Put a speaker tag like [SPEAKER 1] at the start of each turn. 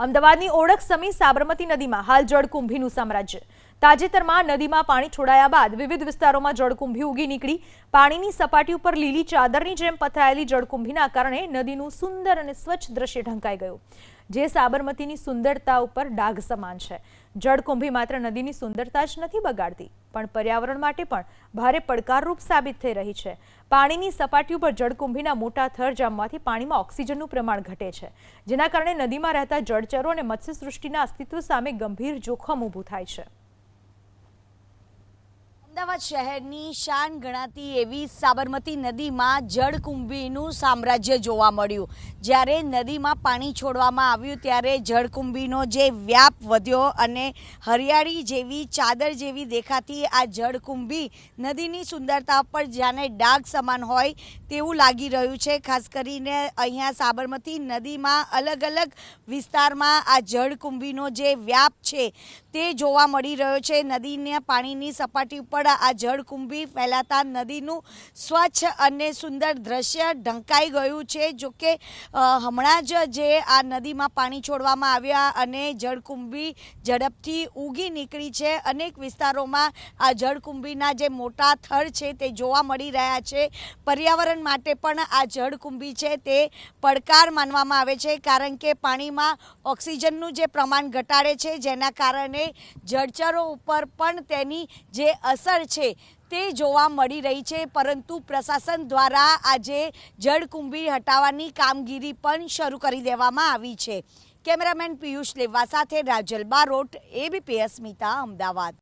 [SPEAKER 1] અમદાવાદની ઓળખ સમી સાબરમતી નદીમાં હાલ જળકુંભીનું સામ્રાજ્ય। તાજેતરમાં નદીમાં પાણી છોડાયા બાદ વિવિધ વિસ્તારોમાં જળકુંભી ઉગી નીકળી। પાણીની સપાટી ઉપર લીલી ચાદરની જેમ પથરાયેલી જળકુંભીના કારણે નદીનું સુંદર અને સ્વચ્છ દ્રશ્ય ઢંકાઈ ગયું, જે સાબરમતીની સુંદરતા ઉપર ડાઘ સમાન છે। જળકુંભી માત્ર નદીની સુંદરતા જ નથી બગાડતી, પણ પર્યાવરણ માટે પણ ભારે પડકારરૂપ સાબિત થઈ રહી છે। પાણીની સપાટી ઉપર જળકુંભીના મોટા થર જામવાથી પાણીમાં ઓક્સિજનનું પ્રમાણ ઘટે છે, જેના કારણે નદીમાં રહેતા જળચરો અને મત્સ્યસૃષ્ટિના અસ્તિત્વ સામે ગંભીર જોખમ ઊભું થાય છે।
[SPEAKER 2] અમદાવાદ શહેરની શાન ગણાતી એવી સાબરમતી નદીમાં જળકુંભીનું સામ્રાજ્ય જોવા મળ્યું। જ્યારે નદીમાં પાણી છોડવામાં આવ્યું ત્યારે જળકુંભીનો જે વ્યાપ વધ્યો અને હરિયાળી જેવી ચાદર જેવી દેખાતી આ જળકુંભી નદીની સુંદરતા પર જાણે ડાઘ સમાન હોય તેવું લાગી રહ્યું છે। ખાસ કરીને અહીંયા સાબરમતી નદીમાં અલગ અલગ વિસ્તારમાં આ જળકુંભીનો જે વ્યાપ છે તે જોવા મળી રહ્યો છે। નદીના પાણીની સપાટી ઉપર આ જળકુંભી ફેલાતા નદીનું સ્વચ્છ અને સુંદર દ્રશ્ય ઢંકાઈ ગયું છે। જોકે હમણાં જ જે આ નદીમાં પાણી છોડવામાં આવ્યા અને જળકુંભી ઝડપથી ઉગી નીકળી છે। અનેક વિસ્તારોમાં આ જળકુંભીના જે મોટા થર છે તે જોવા મળી રહ્યા છે। પર્યાવરણ માટે પણ આ જળકુંભી છે તે પડકાર માનવામાં આવે છે, કારણ કે પાણીમાં ઓક્સિજનનું જે પ્રમાણ ઘટાડે છે, જેના કારણે જળચરો ઉપર પણ તેની જે અસર છે તે જોવા મળી રહી છે। પરંતુ પ્રશાસન દ્વારા આજે જળકુંભી હટાવવાની કામગીરી પણ શરૂ કરી દેવામાં આવી છે। કેમેરામેન પિયુષ લેવા સાથે રાજલ બારોટ, એબીપી અસ્મિતા, અમદાવાદ।